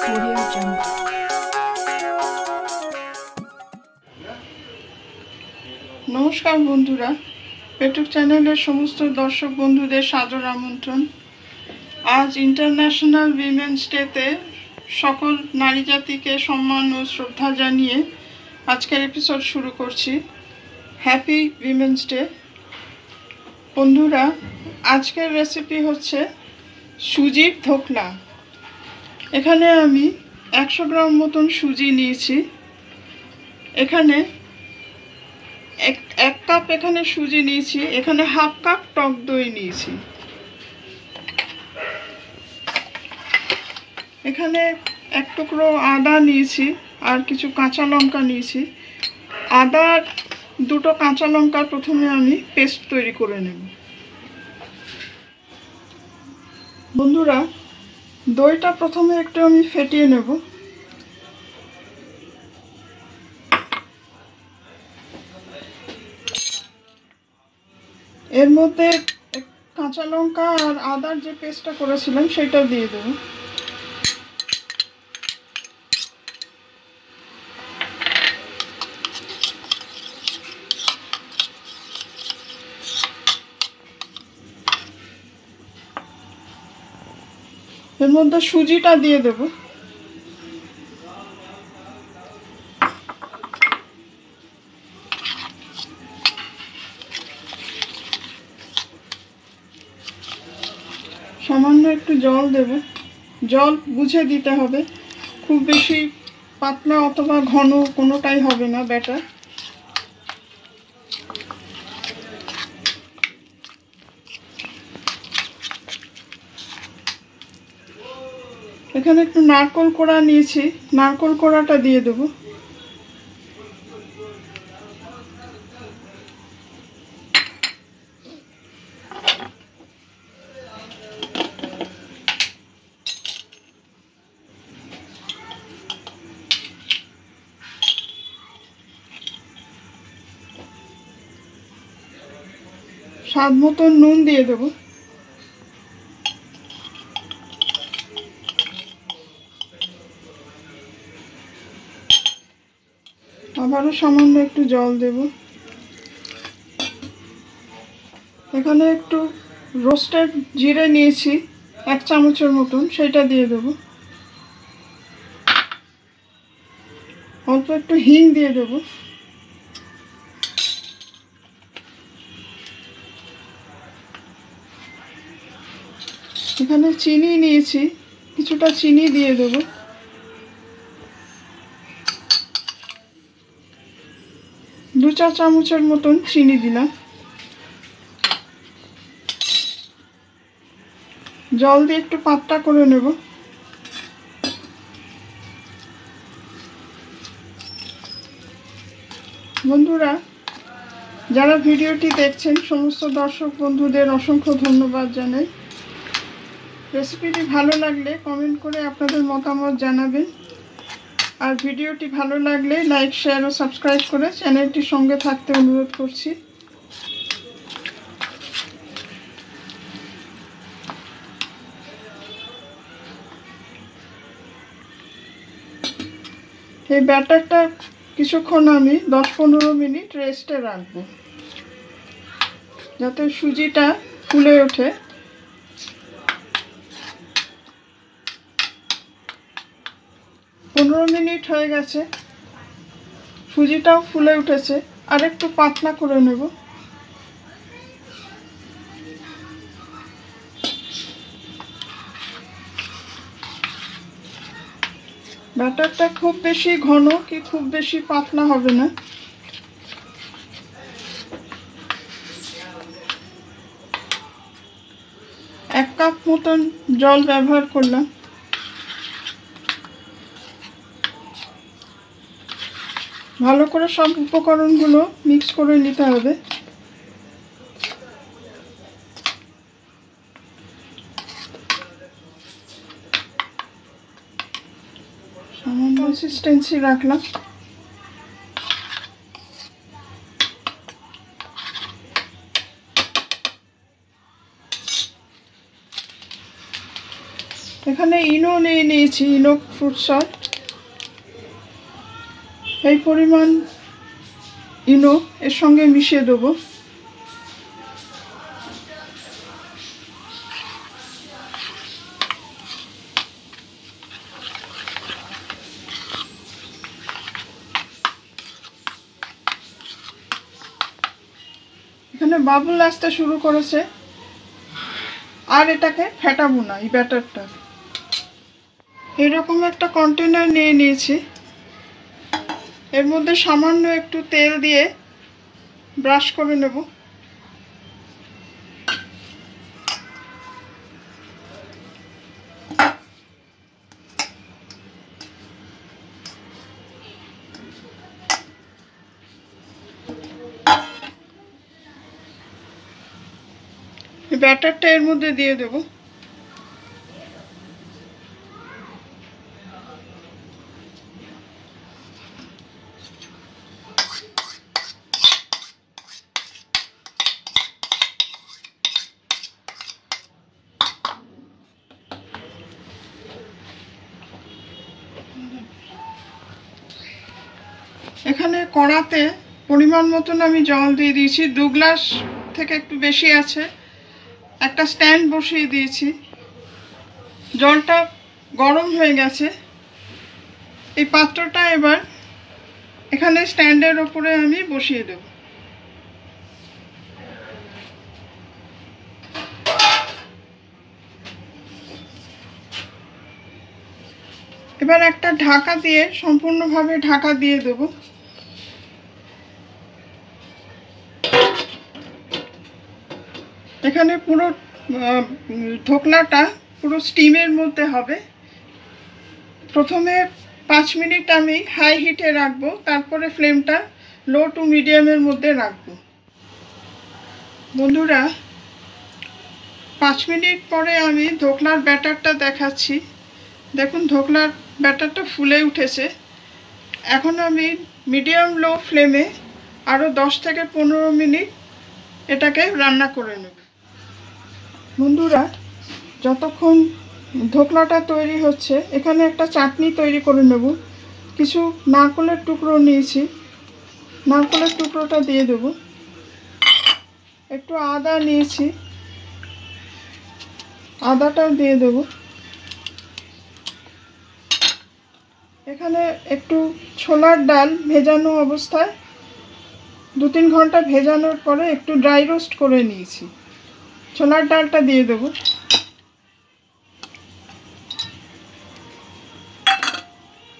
Audio Jungle. নমস্কার বন্ধুরা, পেটুক চ্যানেলের সমস্ত দর্শক বন্ধুদের সাদর আমন্ত্রণ। আজ ইন্টারন্যাশনাল উইমেন্স ডেতে সকল নারী জাতিকে সম্মান ও শ্রদ্ধা জানিয়ে আজকের এপিসোড শুরু করছি। হ্যাপি উইমেন্স ডে বন্ধুরা। আজকের রেসিপি হচ্ছে সুজির ধোকলা। এখানে আমি 100 গ্রাম মতন সুজি নিয়েছি। এখানে এক কাপ এখানে সুজি নিয়েছি। এখানে হাফ কাপ টক দই নিয়েছি। এখানে এক টুকরো আদা নিয়েছি আর কিছু কাঁচা লঙ্কা নিয়েছি। আদার দুটো কাঁচা লঙ্কা প্রথমে আমি পেস্ট তৈরি করে নেব। বন্ধুরা, দইটা প্রথমে একটু আমি ফেটিয়ে নেব। এর মধ্যে কাঁচা লঙ্কা আর আদার যে পেস্টটা করেছিলাম সেটা দিয়ে দেব। এর মধ্যে সুজিটা দিয়ে দেব। সামান্য একটু জল দেব। জল বুঝে দিতে হবে, খুব বেশি পাতলা অথবা ঘন কোনোটাই হবে না ব্যাটার। এখানে একটু নারকেল কোড়া নিয়েছি, নারকেল কোড়াটা দিয়ে দেব। স্বাদ মতন নুন দিয়ে দেব। আবারও সামান্য একটু জল দেব। এখানে একটু রোস্টেড জিরে নিয়েছি 1 চামচের মতন, সেটা দিয়ে দেব। অল্প একটু হিং দিয়ে দেব। এখানে চিনি নিয়েছি, কিছুটা চিনি দিয়ে দেব। দু চা চামচের মতন চিনি দিলাম। জল দিয়ে একটু পাতলা করে নেব। বন্ধুরা, যারা ভিডিওটি দেখছেন সমস্ত দর্শক বন্ধুদের অসংখ্য ধন্যবাদ জানাই। রেসিপিটি ভালো লাগলে কমেন্ট করে আপনাদের মতামত জানাবেন। আর ভিডিওটি ভালো লাগলে লাইক, শেয়ার ও সাবস্ক্রাইব করে চ্যানেলটির সঙ্গে থাকতে অনুরোধ করছি। এই ব্যাটারটা কিছুক্ষণ আমি 10-15 মিনিট রেস্টে রাখবো, যাতে সুজিটা ফুলে ওঠে। পনেরো মিনিট হয়ে গেছে, সুজিটাও ফুলে উঠেছে। আর একটু পাতলা করে নেব। ব্যাটারটা খুব বেশি ঘন কি খুব বেশি পাতলা হবে না। এক কাপ মতন জল ব্যবহার করলাম। ভালো করে সব উপকরণগুলো মিক্স করে নিতে হবে। সামান্য কনসিস্টেন্সি রাখলাম। এখানে ইনো নিয়েছি, ইনো ফ্রুট সল্ট। এই পরিমাণ ইনো এর সঙ্গে মিশিয়ে দেবো। এখানে বাবুল আসতে শুরু করেছে, আর এটাকে ফেটাবো না। এই ব্যাটারটা এরকম একটা কন্টেনার নিয়ে নিয়েছি, এর মধ্যে সামান্য একটু তেল দিয়ে ব্রাশ করে নেব। ব্যাটারটা এর মধ্যে দিয়ে দেব। এখানে কড়াতে পরিমাণ মতন আমি জল দিয়ে দিয়েছি, 2 গ্লাস থেকে একটু বেশি আছে। একটা স্ট্যান্ড বসিয়ে দিয়েছি, জলটা গরম হয়ে গেছে। এই পাত্রটা এবার এখানে স্ট্যান্ডের ওপরে আমি বসিয়ে দেব। এবার একটা ঢাকা দিয়ে সম্পূর্ণভাবে ঢাকা দিয়ে দেব। এখানে পুরো ঢোকলাটা পুরো স্টিমের মধ্যে হবে। প্রথমে 5 মিনিট আমি হাই হিটে রাখবো, তারপরে ফ্লেমটা লো টু মিডিয়ামের মধ্যে রাখবো। বন্ধুরা, 5 মিনিট পরে আমি ঢোকলার ব্যাটারটা দেখাচ্ছি। দেখুন ধোকলার ব্যাটারটা ফুলে উঠেছে। এখন আমি মিডিয়াম লো ফ্লেমে আরও 10 থেকে 15 মিনিট এটাকে রান্না করে নেব। বন্ধুরা, যতক্ষণ ধোকলাটা তৈরি হচ্ছে এখানে একটা চাটনি তৈরি করে নেব। কিছু নারকেলের টুকরো নিয়েছি, নারকেলের টুকরোটা দিয়ে দেব। একটু আদা নিয়েছি, আদাটাও দিয়ে দেব। এখানে একটু ছোলার ডাল ভেজানো অবস্থায় 2-3 ঘন্টা ভেজানোর পরে একটু ড্রাই রোস্ট করে নিয়েছি, ছোলার ডালটা দিয়ে দেব।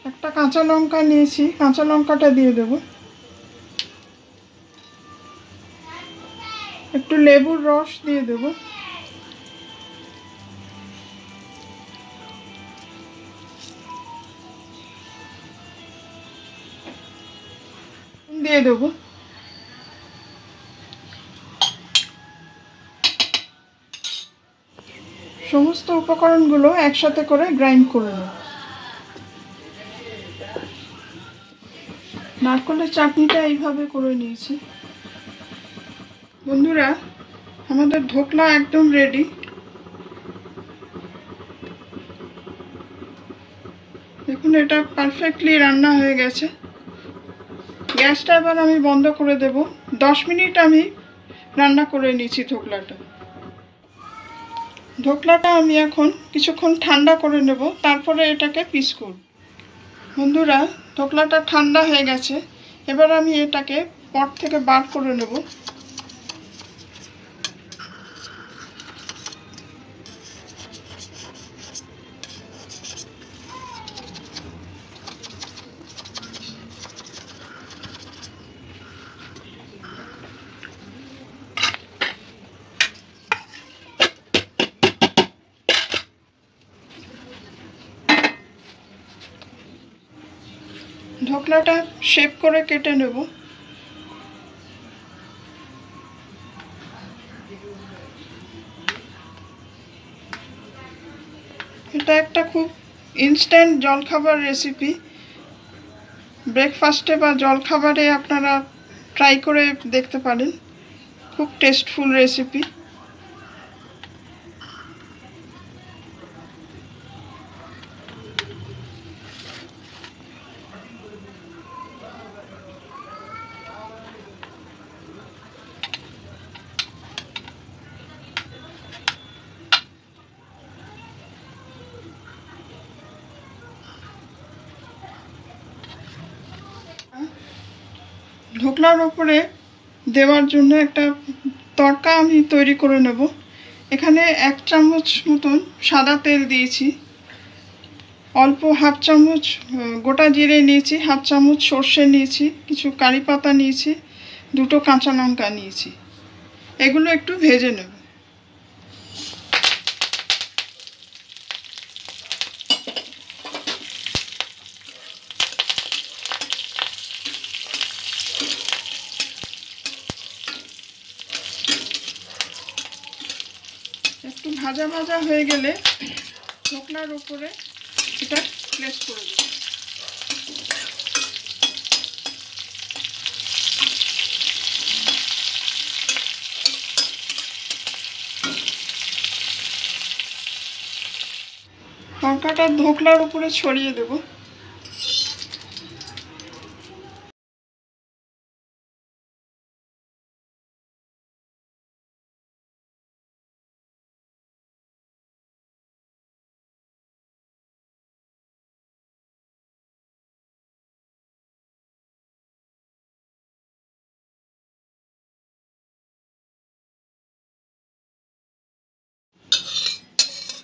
একটা কাঁচা লঙ্কা নিয়েছি, কাঁচা লঙ্কাটা দিয়ে দেব। একটু লেবুর রস দিয়ে দেব। দিয়ে দেব। সমস্ত উপকরণগুলো একসাথে করে গ্রাইন্ড করে নেব। নারকেলের চাটনিটা এইভাবে করে নিয়েছি। বন্ধুরা, আমাদের ধোকলা একদম রেডি। দেখুন এটা পারফেক্টলি রান্না হয়ে গেছে। গ্যাসটা এবার আমি বন্ধ করে দেব। 10 মিনিট আমি রান্না করে নিয়েছি ধোকলাটা। ধোকলাটা আমি এখন কিছুক্ষণ ঠান্ডা করে নেব, তারপরে এটাকে পিস করব। বন্ধুরা, ধোকলাটা ঠান্ডা হয়ে গেছে। এবার আমি এটাকে পট থেকে বার করে নেব। ঢোকলাটা শেপ করে কেটে নেব। এটা একটা খুব ইনস্ট্যান্ট জলখাবার রেসিপি। ব্রেকফাস্টে বা জলখাবারে আপনারা ট্রাই করে দেখতে পারেন। খুব টেস্টফুল রেসিপি। ঢোকলার ওপরে দেওয়ার জন্য একটা তড়কা আমি তৈরি করে নেব। এখানে 1 চামচ মতন সাদা তেল দিয়েছি, অল্প হাফ চামচ গোটা জিরে নিয়েছি, হাফ চামচ সর্ষে নিয়েছি, কিছু কারি পাতা নিয়েছি, 2টো কাঁচা লঙ্কা নিয়েছি। এগুলো একটু ভেজে নেব। একটু ভাজা ভাজা হয়ে গেলে ঢোকলার উপরে এটা প্লেস করে দেব। তড়কাটা ঢোকলার উপরে ছড়িয়ে দেব।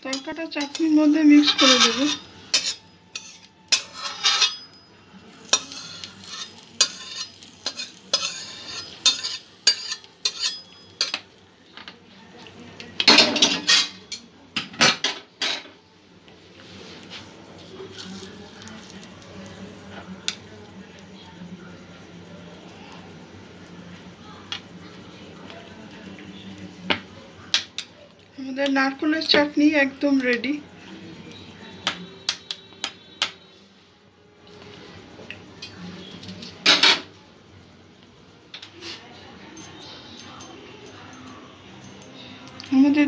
তড়কাটা চাটনির মধ্যে মিক্স করে দেব। আমাদের নারকেলের চাটনি একদম রেডি। আমাদের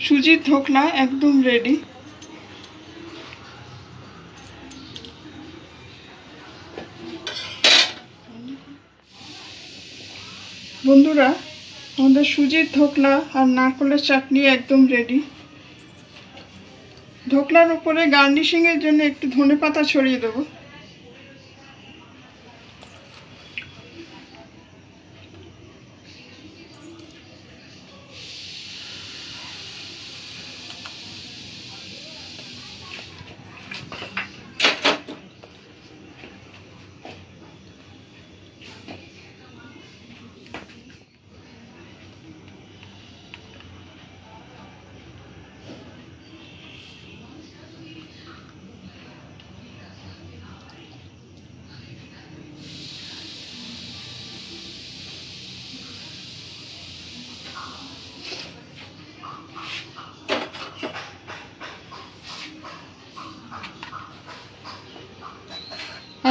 সুজির ঢোকলা একদম রেডি। বন্ধুরা, আমাদের সুজির ঢোকলা আর নারকেলের চাটনি একদম রেডি। ঢোকলার উপরে গার্নিশিংয়ের জন্য একটু ধনেপাতা ছড়িয়ে দেবো।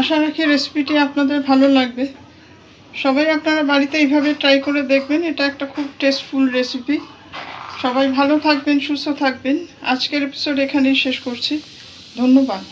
আশা রাখি রেসিপিটি আপনাদের ভালো লাগবে। সবাই আপনারা বাড়িতে এইভাবে ট্রাই করে দেখবেন। এটা একটা খুব টেস্টফুল রেসিপি। সবাই ভালো থাকবেন, সুস্থ থাকবেন। আজকের এপিসোড এখানেই শেষ করছি। ধন্যবাদ।